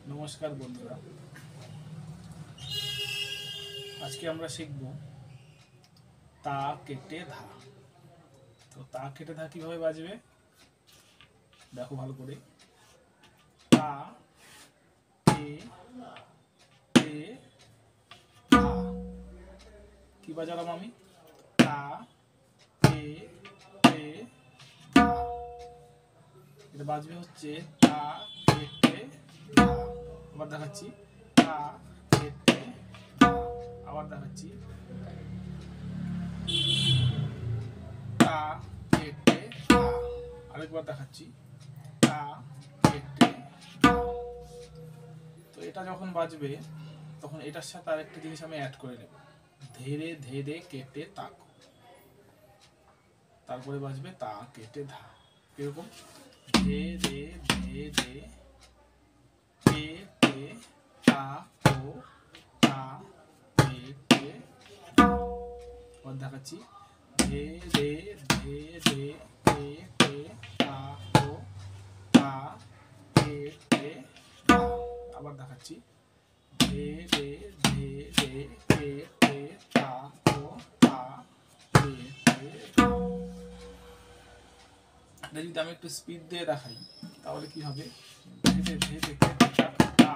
নমস্কার বন্ধুরা, আজকে আমরা শিখব তা কেটে ধা। তো তা কেটে ধা কিভাবে বাজবে দেখো ভালো করে। তা কে টে ধা। কি বাজালাম আমি? তা কে টে ধা। এটা বাজবে হচ্ছে তা কেটে ধা। আবার দেখাচ্ছি, তা কেটে ধা। আবার দেখাচ্ছি, তা কেটে ধা। আরেকবার দেখাচ্ছি, তা কেটে ধা। তো এটা যখন বাজবে তখন এটার সাথে আরেকটা জিনিস আমি অ্যাড করে নেব, ধীরে ধীরে কেটে তাকো। তারপরে বাজবে তা কেটে ধা। কিরকম? ধে ধে ধে ধে কেটে তাকো তা কেটে ধা। আবার দেখাচ্ছি, ধে ধে ধে ধে কেটে তাকো তা কেটে ধা। আবার দেখাচ্ছি, ধে ধে ধে ধে কেটে তাকো তা কেটে ধা। এটা যদি আমি একটু স্পিড দিয়ে দেখাই তাহলে কি হবে? ধেটে ধেটে কেটে তাক তা,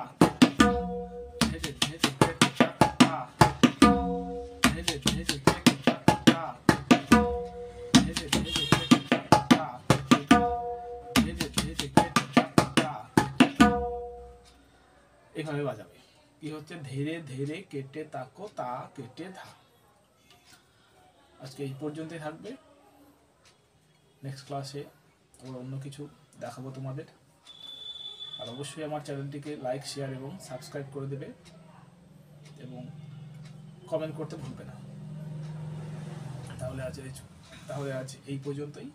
ধেটে ধেটে কেটে তাক তা, ধেটে ধেটে কেটে তাক তা, ধেটে ধেটে কেটে তাক তা, ধেটে ধেটে কেটে তাক তা। এভাবে বাজাবে। কি হচ্ছে? ধীরে ধীরে কেটে তাকো তা কেটে ধা। আজকে এই পর্যন্তই থাকবে। নেক্সট ক্লাসে আবার অন্য কিছু দেখাবো তোমাদের। আর অবশ্যই আমার চ্যানেলটিকে লাইক, শেয়ার এবং সাবস্ক্রাইব করে দেবে এবং কমেন্ট করতে ভুলবে না। তাহলে আজ এই পর্যন্তই।